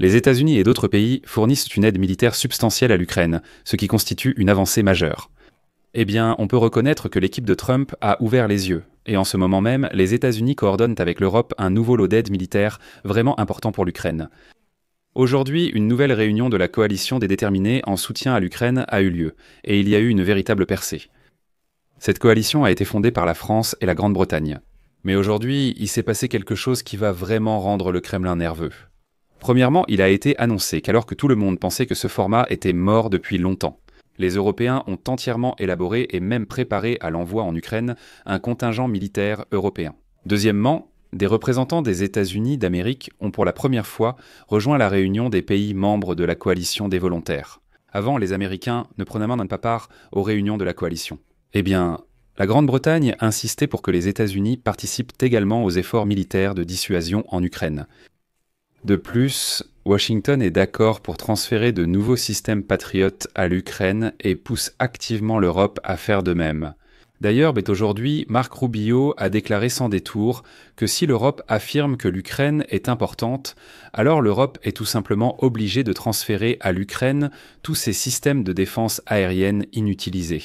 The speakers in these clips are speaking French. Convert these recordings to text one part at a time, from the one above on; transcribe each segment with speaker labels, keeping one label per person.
Speaker 1: Les États-Unis et d'autres pays fournissent une aide militaire substantielle à l'Ukraine, ce qui constitue une avancée majeure. Eh bien, on peut reconnaître que l'équipe de Trump a ouvert les yeux, et en ce moment même, les États-Unis coordonnent avec l'Europe un nouveau lot d'aide militaire vraiment important pour l'Ukraine. Aujourd'hui, une nouvelle réunion de la coalition des déterminés en soutien à l'Ukraine a eu lieu, et il y a eu une véritable percée. Cette coalition a été fondée par la France et la Grande-Bretagne. Mais aujourd'hui, il s'est passé quelque chose qui va vraiment rendre le Kremlin nerveux. Premièrement, il a été annoncé qu'alors que tout le monde pensait que ce format était mort depuis longtemps, les Européens ont entièrement élaboré et même préparé à l'envoi en Ukraine un contingent militaire européen. Deuxièmement, des représentants des États-Unis d'Amérique ont pour la première fois rejoint la réunion des pays membres de la coalition des volontaires. Avant, les Américains ne prenaient même pas part aux réunions de la coalition. Eh bien, la Grande-Bretagne insistait pour que les États-Unis participent également aux efforts militaires de dissuasion en Ukraine. De plus, Washington est d'accord pour transférer de nouveaux systèmes Patriot à l'Ukraine et pousse activement l'Europe à faire de même. D'ailleurs, aujourd'hui, Marco Rubio a déclaré sans détour que si l'Europe affirme que l'Ukraine est importante, alors l'Europe est tout simplement obligée de transférer à l'Ukraine tous ses systèmes de défense aérienne inutilisés.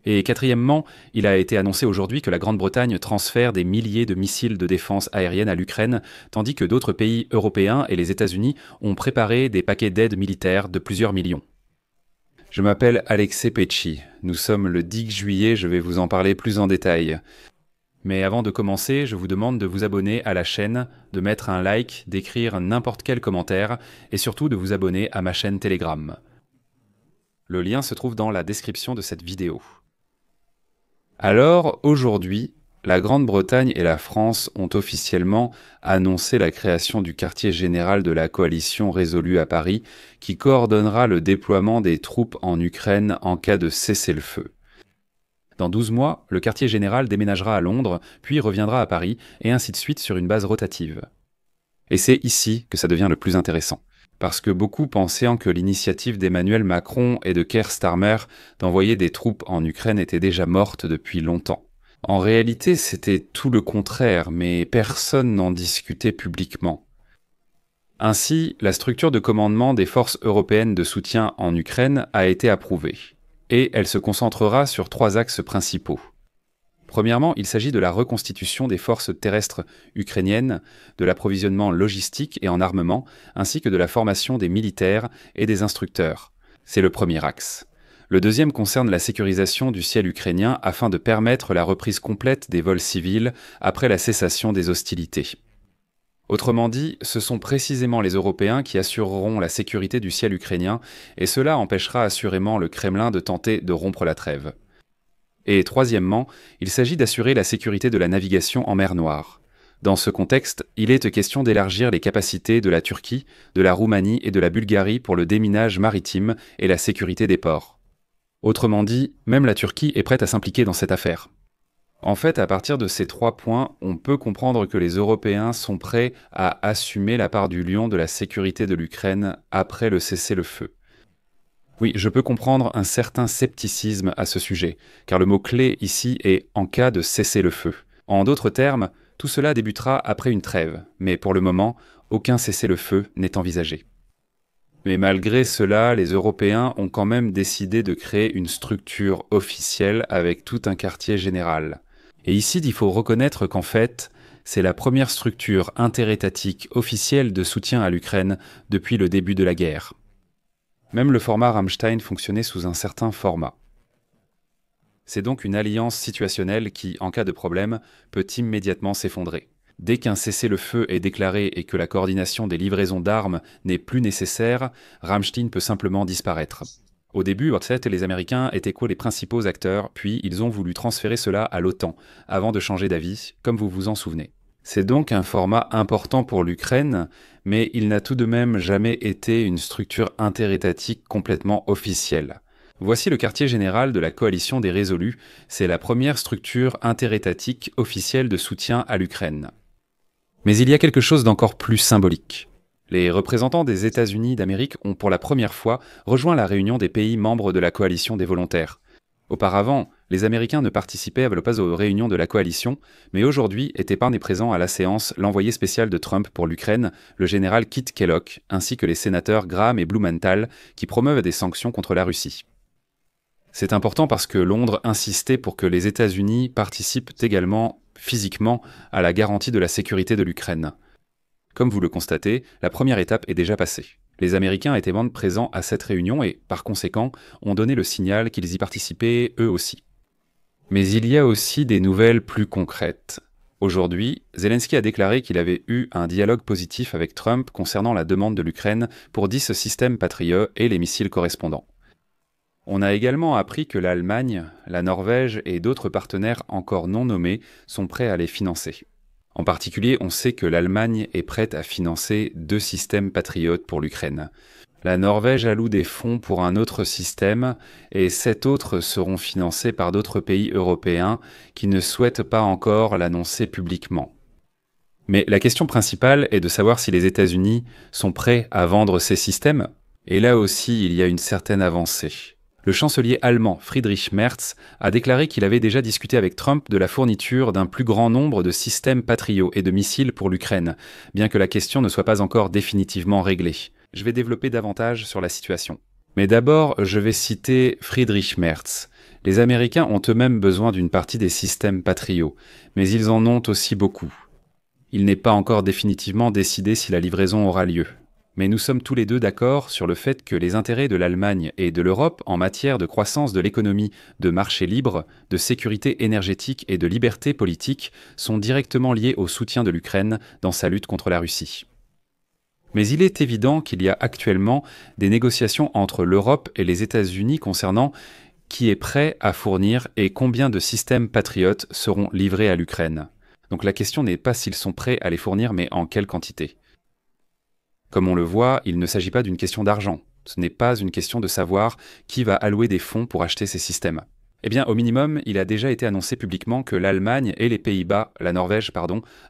Speaker 1: Et quatrièmement, il a été annoncé aujourd'hui que la Grande-Bretagne transfère des milliers de missiles de défense aérienne à l'Ukraine, tandis que d'autres pays européens et les États-Unis ont préparé des paquets d'aide militaire de plusieurs millions. Je m'appelle Alexei Pecci. Nous sommes le 10 juillet, je vais vous en parler plus en détail. Mais avant de commencer, je vous demande de vous abonner à la chaîne, de mettre un like, d'écrire n'importe quel commentaire et surtout de vous abonner à ma chaîne Telegram. Le lien se trouve dans la description de cette vidéo. Alors, aujourd'hui, la Grande-Bretagne et la France ont officiellement annoncé la création du quartier général de la coalition résolue à Paris, qui coordonnera le déploiement des troupes en Ukraine en cas de cessez-le-feu. Dans 12 mois, le quartier général déménagera à Londres, puis reviendra à Paris, et ainsi de suite sur une base rotative. Et c'est ici que ça devient le plus intéressant. Parce que beaucoup pensaient que l'initiative d'Emmanuel Macron et de Keir Starmer d'envoyer des troupes en Ukraine était déjà morte depuis longtemps. En réalité, c'était tout le contraire, mais personne n'en discutait publiquement. Ainsi, la structure de commandement des forces européennes de soutien en Ukraine a été approuvée, et elle se concentrera sur 3 axes principaux. Premièrement, il s'agit de la reconstitution des forces terrestres ukrainiennes, de l'approvisionnement logistique et en armement, ainsi que de la formation des militaires et des instructeurs. C'est le premier axe. Le deuxième concerne la sécurisation du ciel ukrainien afin de permettre la reprise complète des vols civils après la cessation des hostilités. Autrement dit, ce sont précisément les Européens qui assureront la sécurité du ciel ukrainien, et cela empêchera assurément le Kremlin de tenter de rompre la trêve. Et troisièmement, il s'agit d'assurer la sécurité de la navigation en mer Noire. Dans ce contexte, il est question d'élargir les capacités de la Turquie, de la Roumanie et de la Bulgarie pour le déminage maritime et la sécurité des ports. Autrement dit, même la Turquie est prête à s'impliquer dans cette affaire. En fait, à partir de ces 3 points, on peut comprendre que les Européens sont prêts à assumer la part du lion de la sécurité de l'Ukraine après le cessez-le-feu. Oui, je peux comprendre un certain scepticisme à ce sujet, car le mot-clé ici est « en cas de cessez-le-feu ». En d'autres termes, tout cela débutera après une trêve, mais pour le moment, aucun cessez-le-feu n'est envisagé. Mais malgré cela, les Européens ont quand même décidé de créer une structure officielle avec tout un quartier général. Et ici, il faut reconnaître qu'en fait, c'est la première structure interétatique officielle de soutien à l'Ukraine depuis le début de la guerre. Même le format Rammstein fonctionnait sous un certain format. C'est donc une alliance situationnelle qui, en cas de problème, peut immédiatement s'effondrer. Dès qu'un cessez-le-feu est déclaré et que la coordination des livraisons d'armes n'est plus nécessaire, Rammstein peut simplement disparaître. Au début, les Américains étaient les principaux acteurs, puis ils ont voulu transférer cela à l'OTAN, avant de changer d'avis, comme vous vous en souvenez. C'est donc un format important pour l'Ukraine, mais il n'a tout de même jamais été une structure interétatique complètement officielle. Voici le quartier général de la coalition des résolus, c'est la première structure interétatique officielle de soutien à l'Ukraine. Mais il y a quelque chose d'encore plus symbolique. Les représentants des États-Unis d'Amérique ont pour la première fois rejoint la réunion des pays membres de la coalition des volontaires. Auparavant, Les Américains ne participaient pas aux réunions de la coalition, mais aujourd'hui était parmi présent à la séance l'envoyé spécial de Trump pour l'Ukraine, le général Kit Kellogg, ainsi que les sénateurs Graham et Blumenthal, qui promeuvent des sanctions contre la Russie. C'est important parce que Londres insistait pour que les États-Unis participent également physiquement à la garantie de la sécurité de l'Ukraine. Comme vous le constatez, la première étape est déjà passée. Les Américains étaient membres présents à cette réunion et, par conséquent, ont donné le signal qu'ils y participaient eux aussi. Mais il y a aussi des nouvelles plus concrètes. Aujourd'hui, Zelensky a déclaré qu'il avait eu un dialogue positif avec Trump concernant la demande de l'Ukraine pour 10 systèmes Patriot et les missiles correspondants. On a également appris que l'Allemagne, la Norvège et d'autres partenaires encore non nommés sont prêts à les financer. En particulier, on sait que l'Allemagne est prête à financer 2 systèmes Patriot pour l'Ukraine. La Norvège alloue des fonds pour un autre système et 7 autres seront financés par d'autres pays européens qui ne souhaitent pas encore l'annoncer publiquement. Mais la question principale est de savoir si les États-Unis sont prêts à vendre ces systèmes. Et là aussi, il y a une certaine avancée. Le chancelier allemand Friedrich Merz a déclaré qu'il avait déjà discuté avec Trump de la fourniture d'un plus grand nombre de systèmes Patriot et de missiles pour l'Ukraine, bien que la question ne soit pas encore définitivement réglée. Je vais développer davantage sur la situation. Mais d'abord, je vais citer Friedrich Merz. Les Américains ont eux-mêmes besoin d'une partie des systèmes Patriot, mais ils en ont aussi beaucoup. Il n'est pas encore définitivement décidé si la livraison aura lieu. Mais nous sommes tous les deux d'accord sur le fait que les intérêts de l'Allemagne et de l'Europe en matière de croissance de l'économie, de marché libre, de sécurité énergétique et de liberté politique sont directement liés au soutien de l'Ukraine dans sa lutte contre la Russie. Mais il est évident qu'il y a actuellement des négociations entre l'Europe et les États-Unis concernant qui est prêt à fournir et combien de systèmes Patriot seront livrés à l'Ukraine. Donc la question n'est pas s'ils sont prêts à les fournir, mais en quelle quantité. Comme on le voit, il ne s'agit pas d'une question d'argent. Ce n'est pas une question de savoir qui va allouer des fonds pour acheter ces systèmes. Eh bien, au minimum, il a déjà été annoncé publiquement que l'Allemagne et les Pays-Bas, la Norvège,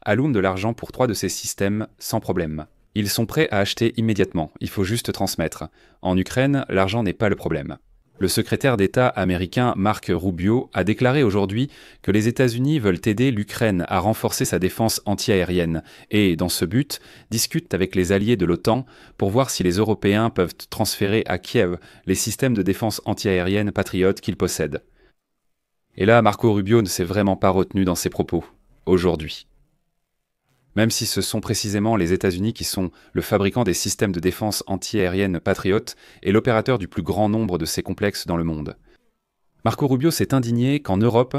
Speaker 1: allouent de l'argent pour 3 de ces systèmes sans problème. Ils sont prêts à acheter immédiatement, il faut juste transmettre. En Ukraine, l'argent n'est pas le problème. Le secrétaire d'État américain Marco Rubio a déclaré aujourd'hui que les États-Unis veulent aider l'Ukraine à renforcer sa défense antiaérienne et, dans ce but, discutent avec les alliés de l'OTAN pour voir si les Européens peuvent transférer à Kiev les systèmes de défense antiaérienne Patriot qu'ils possèdent. Et là, Marco Rubio ne s'est vraiment pas retenu dans ses propos, aujourd'hui. Même si ce sont précisément les États-Unis qui sont le fabricant des systèmes de défense antiaérienne Patriot et l'opérateur du plus grand nombre de ces complexes dans le monde. Marco Rubio s'est indigné qu'en Europe,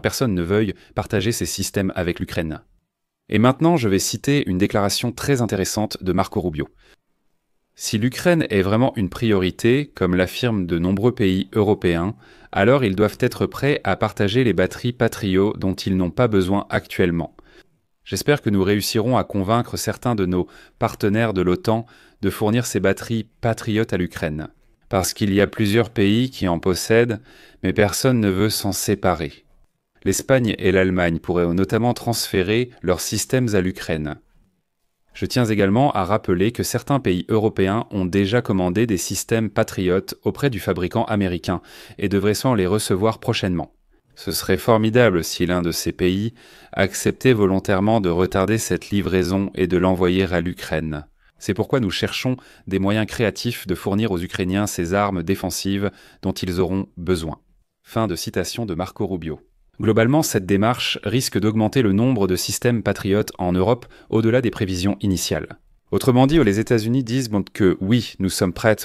Speaker 1: personne ne veuille partager ces systèmes avec l'Ukraine. Et maintenant, je vais citer une déclaration très intéressante de Marco Rubio. Si l'Ukraine est vraiment une priorité, comme l'affirment de nombreux pays européens, alors ils doivent être prêts à partager les batteries Patriot dont ils n'ont pas besoin actuellement. J'espère que nous réussirons à convaincre certains de nos partenaires de l'OTAN de fournir ces batteries Patriot à l'Ukraine. Parce qu'il y a plusieurs pays qui en possèdent, mais personne ne veut s'en séparer. L'Espagne et l'Allemagne pourraient notamment transférer leurs systèmes à l'Ukraine. Je tiens également à rappeler que certains pays européens ont déjà commandé des systèmes Patriot auprès du fabricant américain et devraient sans les recevoir prochainement. Ce serait formidable si l'un de ces pays acceptait volontairement de retarder cette livraison et de l'envoyer à l'Ukraine. C'est pourquoi nous cherchons des moyens créatifs de fournir aux Ukrainiens ces armes défensives dont ils auront besoin. Fin de citation de Marco Rubio. Globalement, cette démarche risque d'augmenter le nombre de systèmes Patriot en Europe au-delà des prévisions initiales. Autrement dit, les États-Unis disent que oui, nous sommes prêts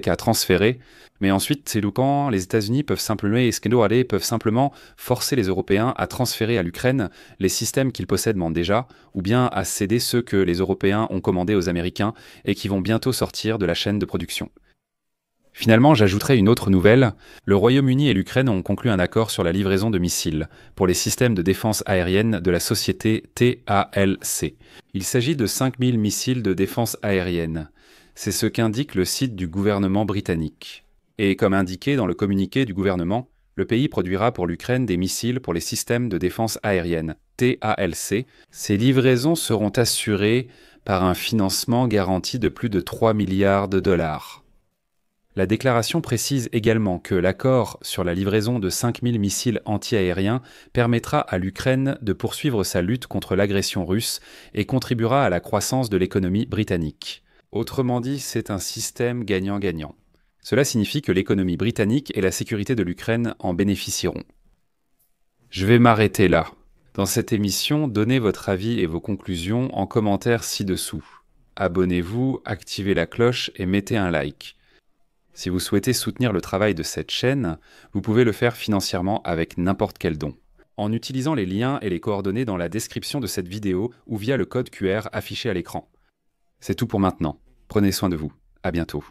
Speaker 1: qu'à transférer, mais ensuite, c'est quand les États-Unis peuvent simplement forcer les Européens à transférer à l'Ukraine les systèmes qu'ils possèdent déjà, ou bien à céder ceux que les Européens ont commandés aux Américains et qui vont bientôt sortir de la chaîne de production. Finalement, j'ajouterai une autre nouvelle. Le Royaume-Uni et l'Ukraine ont conclu un accord sur la livraison de missiles pour les systèmes de défense aérienne de la société TALC. Il s'agit de 5000 missiles de défense aérienne. C'est ce qu'indique le site du gouvernement britannique. Et comme indiqué dans le communiqué du gouvernement, le pays produira pour l'Ukraine des missiles pour les systèmes de défense aérienne TALC. Ces livraisons seront assurées par un financement garanti de plus de 3 milliards de dollars. La déclaration précise également que l'accord sur la livraison de 5000 missiles anti-aériens permettra à l'Ukraine de poursuivre sa lutte contre l'agression russe et contribuera à la croissance de l'économie britannique. Autrement dit, c'est un système gagnant-gagnant. Cela signifie que l'économie britannique et la sécurité de l'Ukraine en bénéficieront. Je vais m'arrêter là. Dans cette émission, donnez votre avis et vos conclusions en commentaire ci-dessous. Abonnez-vous, activez la cloche et mettez un like. Si vous souhaitez soutenir le travail de cette chaîne, vous pouvez le faire financièrement avec n'importe quel don, en utilisant les liens et les coordonnées dans la description de cette vidéo ou via le code QR affiché à l'écran. C'est tout pour maintenant. Prenez soin de vous. À bientôt.